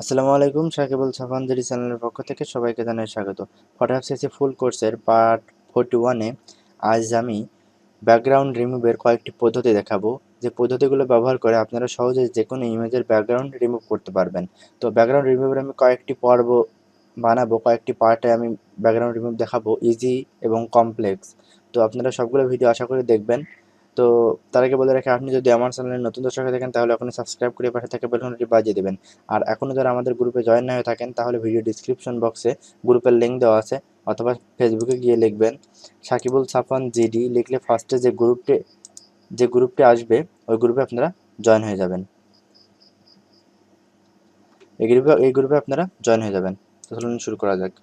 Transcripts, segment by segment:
আসসালামু আলাইকুম, সাকিবুল সাফওয়ান চ্যানেলের পক্ষ থেকে সবাইকে জানাই স্বাগত। ফটোশপ সিসি ফুল কোর্সের পার্ট 41-এ আজ আমি ব্যাকগ্রাউন্ড রিমুভের কয়েকটি পদ্ধতি দেখাবো, যে পদ্ধতিগুলো ব্যবহার করে আপনারা সহজে যে কোনো ইমেজের ব্যাকগ্রাউন্ড রিমুভ করতে পারবেন। তো ব্যাকগ্রাউন্ড রিমুভের আমি কয়েকটি পর্ব বানাবো, কয়েকটি পার্টে আমি ব্যাকগ্রাউন্ড রিমুভ দেখাবো, ইজি এবং কমপ্লেক্স। তো আপনারা সবগুলো ভিডিও আশা করি দেখবেন। তো তার আগে বলে রাখি, আপনি যদি আমার চ্যানেলে নতুন দর্শক হয়ে থাকেন তাহলে এখনই সাবস্ক্রাইব করে পাশে থাকা বেল ঘন্টাটি বাজিয়ে দেবেন। আর এখনও যারা আমাদের গ্রুপে জয়েন না হয়ে থাকেন তাহলে ভিডিও ডিসক্রিপশন বক্সে গ্রুপের লিঙ্ক দেওয়া আছে, অথবা ফেসবুকে গিয়ে লিখবেন সাকিবুল সাফওয়ান জিডি, লিখলে ফার্স্টে যে গ্রুপটি আসবে ওই গ্রুপে আপনারা জয়েন হয়ে যাবেন। এই গ্রুপে আপনারা জয়েন হয়ে যাবেন। তো চলুন শুরু করা যাক।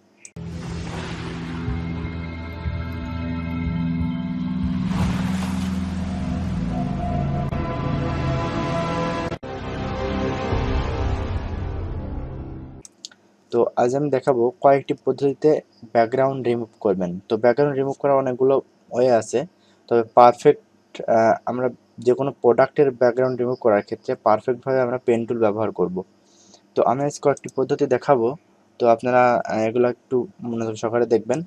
তো আজ আমি দেখাবো কয়েকটি পদ্ধতিতে ব্যাকগ্রাউন্ড রিমুভ করবেন। তো ব্যাকগ্রাউন্ড রিমুভ করার অনেকগুলো ওয়ে আছে, তবে পারফেক্ট আমরা যে কোনো প্রোডাক্টের ব্যাকগ্রাউন্ড রিমুভ করার ক্ষেত্রে পারফেক্টভাবে আমরা পেন টুল ব্যবহার করব। তো আমি আজ কয়েকটি পদ্ধতি দেখাবো, তো আপনারা এগুলো একটু মনোযোগ সহকারে দেখবেন।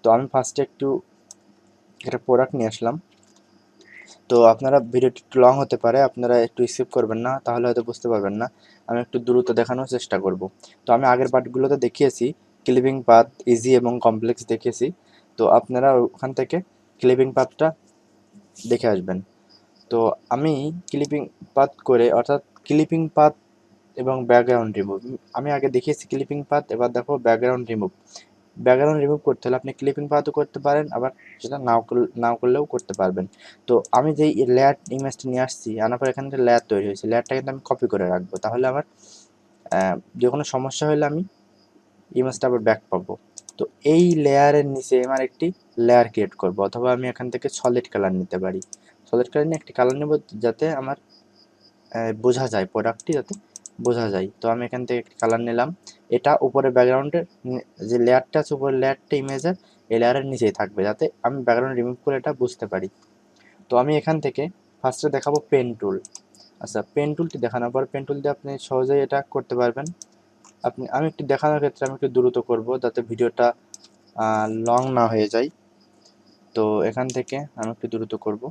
তো আমি ফার্স্টে একটা প্রোডাক্ট নিয়ে আসলাম। তো আপনারা ভিডিওটি একটু লং হতে পারে, আপনারা একটু স্কিপ করবেন না, তাহলে হয়তো বুঝতে পারবেন না। আমি একটু দ্রুত দেখানোর চেষ্টা করব। তো আমি আগের পার্টগুলোতে দেখিয়েছি ক্লিপিং পাথ, ইজি এবং কমপ্লেক্স দেখিয়েছি। তো আপনারা ওখান থেকে ক্লিপিং পাথটা দেখে আসবেন। তো আমি ক্লিপিং পাথ করে, অর্থাৎ ক্লিপিং পাথ এবং ব্যাকগ্রাউন্ড রিমুভ আমি আগে দেখিয়েছি। ক্লিপিং পাথ, এবার দেখো ব্যাকগ্রাউন্ড রিমুভ। ব্যাকগ্রাউন্ড রিমুভ করতে হলে আপনি ক্লিপিং পাথও করতে পারেন, আবার সেটা নাও করলেও করতে পারবেন। তো আমি যেই লেয়ার ইমেজটা নিয়ে আসছি, আনার পর এখানে একটা লেয়ার তৈরি হয়েছে, লেয়ারটা কিন্তু আমি কপি করে রাখবো, তাহলে আমার যে কোনো সমস্যা হলে আমি ইমেজটা আবার ব্যাক পাবো। তো এই লেয়ারের নিচে আমার একটি লেয়ার ক্রিয়েট করব, অথবা আমি এখান থেকে সলিড কালার নিতে পারি। সলিড কালার নিয়ে একটি কালার নেব, যাতে আমার বোঝা যায়, প্রোডাক্টটি যাতে বোঝা যায়। তো আমি এখান থেকে একটি কালার নিলাম। এটা উপরে ব্যাকগ্রাউন্ডের যে লেয়ারটা আছে, উপরের লেয়ারটা ইমেজের এই লেয়ারের নিচেই থাকবে, যাতে আমি ব্যাকগ্রাউন্ড রিমুভ করে এটা বুঝতে পারি। তো আমি এখান থেকে ফার্স্টে দেখাবো পেন টুল। আচ্ছা, পেন টুলটি দেখানোর পর পেন টুল দিয়ে আপনি সহজেই এটা করতে পারবেন। আমি একটু দেখানোর ক্ষেত্রে আমি একটু দ্রুত করব, যাতে ভিডিওটা লং না হয়ে যায়। তো এখান থেকে আমি একটু দ্রুত করব,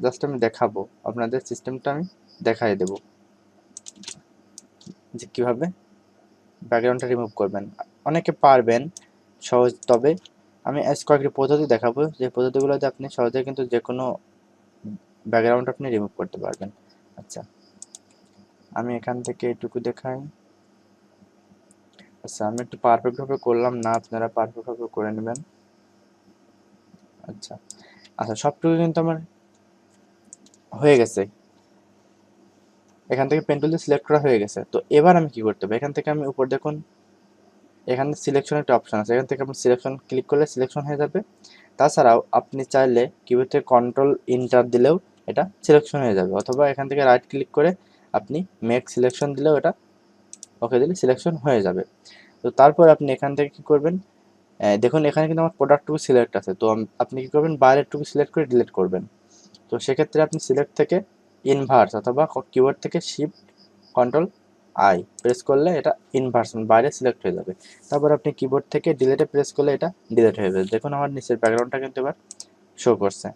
জাস্ট আমি দেখাবো আপনাদের, সিস্টেমটা আমি দেখাই দেব যে কীভাবে ব্যাকগ্রাউন্ডটা রিমুভ করবেন। অনেকে পারবেন সহজ, তবে আমি আজ কয়েকটি পদ্ধতি দেখাবো, যে পদ্ধতিগুলোতে আপনি সহজে কিন্তু যে কোনো ব্যাকগ্রাউন্ড আপনি রিমুভ করতে পারবেন। আচ্ছা, আমি এখান থেকে এটুকু দেখাই। আচ্ছা, আমি একটু পারফেক্টভাবে করলাম না, আপনারা পারফেক্টভাবে করে নেবেন। আচ্ছা আচ্ছা, সবটুকু কিন্তু আমার হয়ে গেছে। এখান থেকে পেন টুল দিয়ে সিলেক্ট করা হয়ে গেছে। তো এবার আমি কি করতে হবে, এখান থেকে আমি উপর দেখুন, এখানে সিলেকশন একটা অপশন আছে, এখান থেকে আপনি সিলেকশন ক্লিক করলে সিলেকশন হয়ে যাবে। তাছাড়াও আপনি চাইলে কিবোর্ড থেকে কন্ট্রোল ইন্টার দিলেও এটা সিলেকশন হয়ে যাবে, অথবা এখান থেকে রাইট ক্লিক করে আপনি মেক সিলেকশন দিলেও এটা ওকে দিলে সিলেকশন হয়ে যাবে। তো তারপর আপনি এখান থেকে কি করবেন, দেখুন এখানে কিন্তু আমার প্রোডাক্টটুকু সিলেক্ট আছে। তো আপনি কি করবেন, বাইরেরটুকু সিলেক্ট করে ডিলিট করবেন। তো সেক্ষেত্রে আপনি সিলেক্ট থেকে ইনভার্স, অথবা কিবোর্ড থেকে শিফট কন্ট্রোল আই প্রেস করলে এটা ইনভার্স বাইরে সিলেক্ট হয়ে যাবে। তারপর আপনি কিবোর্ড থেকে ডিলিটে প্রেস করলে এটা ডিলিট হয়ে যাবে। দেখুন আমার নিচের ব্যাকগ্রাউন্ডটা কিন্তু এবার শো করছে।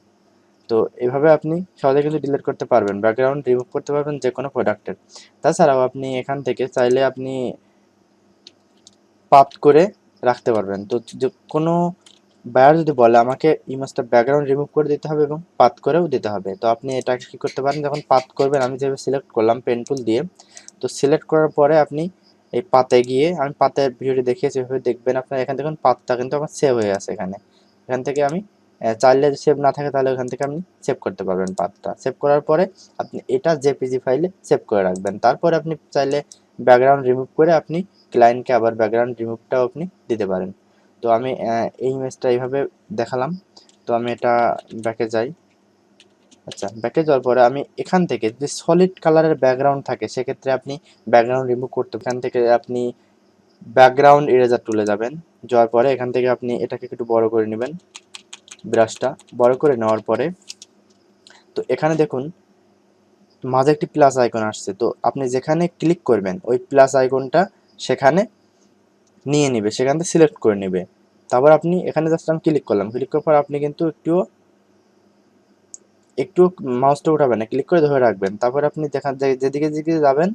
তো এভাবে আপনি সহজে কিন্তু ডিলিট করতে পারবেন, ব্যাকগ্রাউন্ড রিমুভ করতে পারবেন যে কোনো প্রোডাক্টের। তাছাড়াও আপনি এখান থেকে চাইলে আপনি পাথ করে রাখতে পারবেন। তো যে কোনো বায়ার যদি বলে আমাকে ইমেজটা ব্যাকগ্রাউন্ড রিমুভ করে দিতে হবে এবং পাথ করেও দিতে হবে, তো আপনি এটা কি করতে পারেন, যখন পাথ করবেন, আমি যেভাবে সিলেক্ট করলাম পেন টুল দিয়ে, তো সিলেক্ট করার পরে আপনি এই পাতে গিয়ে, আমি পাতের ভিডিওটি দেখিয়েছি এভাবে দেখবেন, আপনার এখান থেকে পাতটা কিন্তু আমার সেভ হয়ে আছে এখানে। এখান থেকে আমি চাইলে সেভ না থাকে তাহলে ওখান থেকে আপনি সেভ করতে পারবেন। পাতটা সেভ করার পরে আপনি এটা জেপিজি ফাইলে সেভ করে রাখবেন। তারপরে আপনি চাইলে ব্যাকগ্রাউন্ড রিমুভ করে আপনি ক্লায়েন্টকে আবার ব্যাকগ্রাউন্ড রিমুভটাও আপনি দিতে পারেন। তো আমি এই ইমেজটা এইভাবে দেখালাম। তো আমি এটা ব্যাকে যাই। আচ্ছা, ব্যাকে যাওয়ার পরে আমি এখান থেকে যদি সলিড কালারের ব্যাকগ্রাউন্ড থাকে, সেক্ষেত্রে আপনি ব্যাকগ্রাউন্ড রিমুভ করতে, এখান থেকে আপনি ব্যাকগ্রাউন্ড ইরেজার টুলে যাবেন। যাওয়ার পরে এখান থেকে আপনি এটাকে একটু বড় করে নেবেন, ব্রাশটা বড় করে নেওয়ার পরে তো এখানে দেখুন মাঝে একটি প্লাস আইকন আসছে। তো আপনি যেখানে ক্লিক করবেন ওই প্লাস আইকনটা সেখানে নিয়ে নিবে, সেখান থেকে সিলেক্ট করে নেবে। তারপর আপনি এখানে জাস্ট আমি ক্লিক করলাম, ক্লিক করার পর আপনি কিন্তু একটু মাউসটা উঠাবেন না, ক্লিক করে ধরে রাখবেন। তারপর আপনি দেখান যেদিকে যেদিকে যাবেন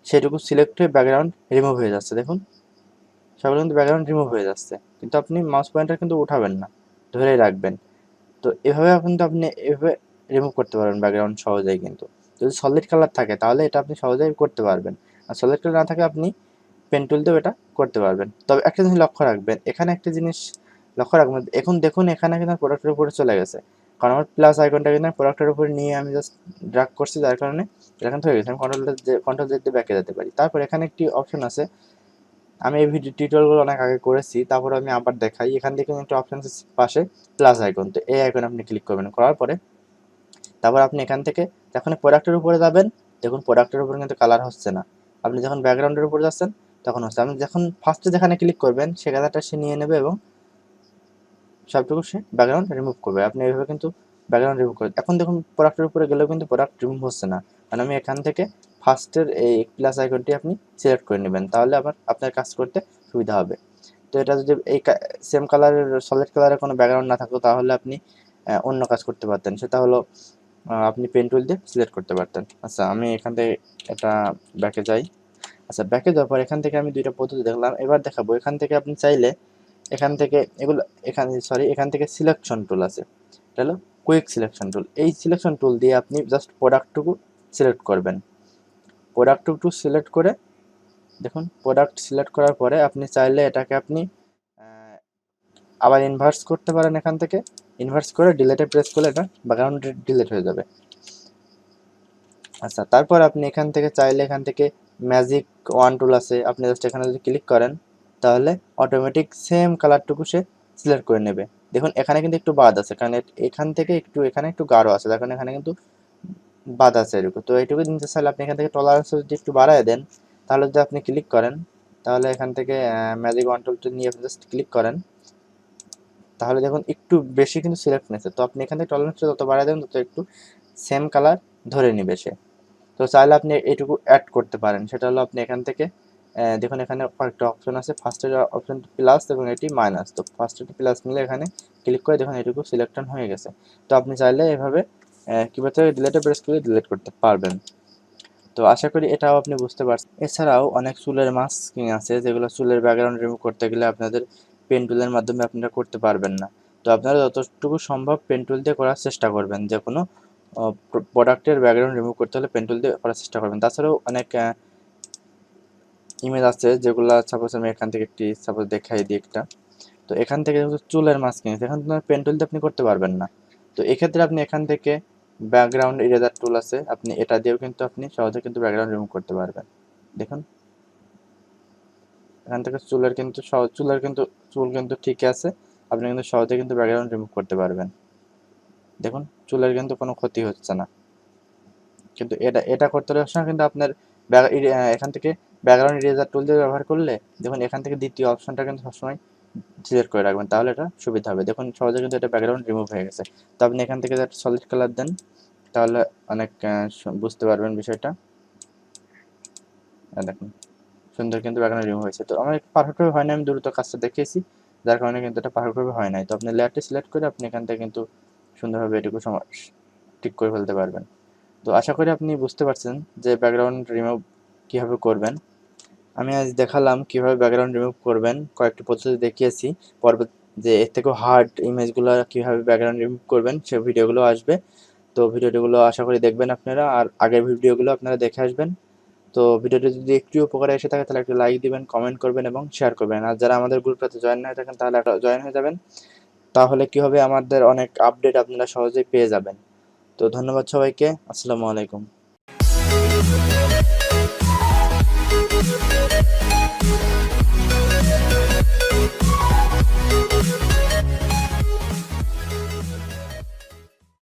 সেটুকু সিলেক্ট হয়ে ব্যাকগ্রাউন্ড রিমুভ হয়ে যাচ্ছে, দেখুন সবগুলো কিন্তু ব্যাকগ্রাউন্ড রিমুভ হয়ে যাচ্ছে, কিন্তু আপনি মাউস পয়েন্টার কিন্তু উঠাবেন না, ধরেই রাখবেন। তো এভাবে কিন্তু আপনি এভাবে রিমুভ করতে পারবেন ব্যাকগ্রাউন্ড সহজেই। কিন্তু যদি সলিড কালার থাকে তাহলে এটা আপনি সহজেই করতে পারবেন, আর সলিড কালার না থাকে আপনি পেন টুল দিয়েও এটা করতে পারবেন। তবে একটা জিনিস লক্ষ্য রাখবেন, এখানে একটা জিনিস লক্ষ্য রাখবেন, এখন দেখুন এখানে কিন্তু প্রোডাক্টের উপরে চলে গেছে, কারণ আমার প্লাস আইকনটা কিন্তু প্রোডাক্টের উপরে নিয়ে আমি জাস্ট ড্র্যাগ করছি, যার কারণে এখানে হয়ে গেছে। আমি কন্ট্রোল জেড দিয়ে ব্যাকে যেতে পারি। তারপর এখানে একটি অপশন আছে, আমি এই ভিডিও টিউটোরিয়ালগুলো অনেক আগে করেছি, তারপর আমি আবার দেখাই। এখান থেকে একটা অপশন আছে পাশে প্লাস আইকন, তো এই আইকনে আপনি ক্লিক করবেন, করার পরে তারপর আপনি এখান থেকে যখন প্রোডাক্টের উপরে যাবেন, দেখুন প্রোডাক্টের উপরে কিন্তু কালার হচ্ছে না। আপনি যখন ব্যাকগ্রাউন্ডের উপরে যাচ্ছেন তখন হচ্ছে। আপনি যখন ফার্স্টে যেখানে ক্লিক করবেন সে কালারটা সে নিয়ে নেবে এবং সবটুকু সে ব্যাকগ্রাউন্ড রিমুভ করবে। আপনি এইভাবে কিন্তু ব্যাকগ্রাউন্ড রিমুভ করে, এখন দেখুন প্রোডাক্টের উপরে গেলেও কিন্তু প্রোডাক্ট রিমুভ হচ্ছে না, কারণ আমি এখান থেকে ফার্স্টের এই প্লাস আইকনটি আপনি সিলেক্ট করে নেবেন, তাহলে আবার আপনার কাজ করতে সুবিধা হবে। তো এটা যদি এই সেম কালারের সলিড কালারের কোনো ব্যাকগ্রাউন্ড না থাকতো তাহলে আপনি অন্য কাজ করতে পারতেন, সেটা হলো আপনি পেন টুল দিয়ে সিলেক্ট করতে পারতেন। আচ্ছা আমি এখান থেকে এটা ব্যাকে যাই। আচ্ছা ব্যাকে যাওয়ার পর এখান থেকে আমি দুইটা পদ্ধতি দেখলাম, এবার দেখাবো এখান থেকে আপনি চাইলে এখান থেকে এগুলো এখান থেকে সিলেকশন টুল আছে, এটা হলো কুইক সিলেকশন টুল। এই সিলেকশন টুল দিয়ে আপনি জাস্ট প্রোডাক্টটুকু সিলেক্ট করবেন, প্রোডাক্টটুকু সিলেক্ট করে দেখুন প্রোডাক্ট সিলেক্ট করার পরে আপনি চাইলে এটাকে আপনি আবার ইনভার্স করতে পারেন। এখান থেকে ইনভার্স করে ডিলেটে প্রেস করলে এটা ব্যাকগ্রাউন্ড ডিলেট হয়ে যাবে। আচ্ছা তারপর আপনি এখান থেকে চাইলে এখান থেকে ম্যাজিক ওয়ান টুল আছে, আপনি জাস্ট এখানে যদি ক্লিক করেন তাহলে অটোমেটিক সেম কালারটুকু সে সিলেক্ট করে নেবে। দেখুন এখানে কিন্তু একটু বাদ আছে, কারণ এখান থেকে একটু এখানে একটু গাঢ় আছে, দেখুন এখানে কিন্তু বাদ আছে এরকম। তো এইটুকু নিতে চাইলে আপনি এখান থেকে টলারেন্স যদি একটু বাড়ায় দেন, তাহলে যদি আপনি ক্লিক করেন তাহলে এখান থেকে ম্যাজিক ওয়ান টুলটা নিয়ে জাস্ট ক্লিক করেন, তাহলে দেখুন একটু বেশি কিন্তু সিলেক্ট নিয়েছে। তো আপনি এখান থেকে টলারেন্সটা যত বাড়ায় দেবেন তত একটু সেম কালার ধরে নেবে সে। তো চাইলে আপনি এইটুকু অ্যাড করতে পারেন, সেটা হলো আপনি এখান থেকে দেখুন এখানে কয়েকটা অপশন আছে, ফার্স্টের অপশন প্লাস এবং এটি মাইনাস। তো ফার্স্টের প্লাস নিলে এখানে ক্লিক করে দেখুন এটুকু সিলেকশন হয়ে গেছে। তো আপনি চাইলে এভাবে কীভাবে ডিলেটে প্রেস করে ডিলিট করতে পারবেন। তো আশা করি এটাও আপনি বুঝতে পারছেন। এছাড়াও অনেক চুলের মাস্কিং আছে যেগুলো চুলের ব্যাকগ্রাউন্ড রিমুভ করতে গেলে আপনাদের পেন টুলের মাধ্যমে আপনারা করতে পারবেন না। তো আপনারা যতটুকু সম্ভব পেন টুল দিয়ে করার চেষ্টা করবেন, যে কোনো প্রোডাক্টের ব্যাকগ্রাউন্ড রিমুভ করতে হলে পেন টুল দিয়ে করার চেষ্টা করবেন। তাছাড়াও অনেক ইমেজ আছে যেগুলো সাপোজ আমি এখান থেকে একটি সাপোজ দেখাই দিই একটা। তো এখান থেকে চুলের মাস্কিং আছে, এখান থেকে পেন টুল দিয়ে আপনি করতে পারবেন না। তো এক্ষেত্রে আপনি এখান থেকে ব্যাকগ্রাউন্ড ইরেজার টুল আছে, আপনি এটা দিয়েও কিন্তু আপনি সহজে কিন্তু ব্যাকগ্রাউন্ড রিমুভ করতে পারবেন। দেখুন এখান থেকে চুল কিন্তু ঠিকই আছে, আপনি কিন্তু সহজে কিন্তু ব্যাকগ্রাউন্ড রিমুভ করতে পারবেন। দেখুন চুলের কিন্তু কোনো ক্ষতি হচ্ছে না। কিন্তু এটা এটা করতে হলে সবসময় কিন্তু আপনার এখান থেকে ব্যাকগ্রাউন্ড ইরেজার টুল দিয়ে ব্যবহার করলে দেখুন এখান থেকে দ্বিতীয় অপশনটা কিন্তু সবসময় সিলেক্ট করে রাখবেন, তাহলে এটা সুবিধা হবে। দেখুন সহজে কিন্তু এটা ব্যাকগ্রাউন্ড রিমুভ হয়ে গেছে। তো আপনি এখান থেকে একটা সলিড কালার দেন, তাহলে অনেক বুঝতে পারবেন বিষয়টা। দেখুন সুন্দর কিন্তু ব্যাকগ্রাউন্ড রিমুভ হয়েছে। তো আমার পারফেক্টভাবে হয় না, আমি দ্রুত কাজটা দেখিয়েছি, যার কারণে কিন্তু এটা পারফেক্টভাবে হয় নাই। তো আপনি লেয়ারটি সিলেক্ট করে আপনি এখান থেকে কিন্তু সুন্দরভাবে এটুকু ঠিক করে ফেলতে পারবেন। তো আশা করি আপনি বুঝতে পারছেন যে ব্যাকগ্রাউন্ড রিমুভ কীভাবে করবেন। আমি আজ দেখালাম কীভাবে ব্যাকগ্রাউন্ড রিমুভ করবেন, কয়েকটি পদ্ধতি দেখিয়েছি। পরবর্তী যে এর থেকেও হার্ড ইমেজগুলো কীভাবে ব্যাকগ্রাউন্ড রিমুভ করবেন সে ভিডিওগুলো আসবে। তো ভিডিওগুলো আশা করি দেখবেন আপনারা, আর আগের ভিডিওগুলো আপনারা দেখে আসবেন। তো ভিডিওটি যদি একটু উপকারে এসে থাকে তাহলে একটা লাইক দিবেন, কমেন্ট করবেন এবং শেয়ার করবেন। আর যারা আমাদের গ্রুপটাতে জয়েন হয়ে থাকেন তাহলে একটা জয়েন হয়ে যাবেন, তাহলে কি হবে আমাদের অনেক আপডেট আপনারা সহজেই পেয়ে যাবেন। তো ধন্যবাদ সবাইকে, আসসালামু আলাইকুম।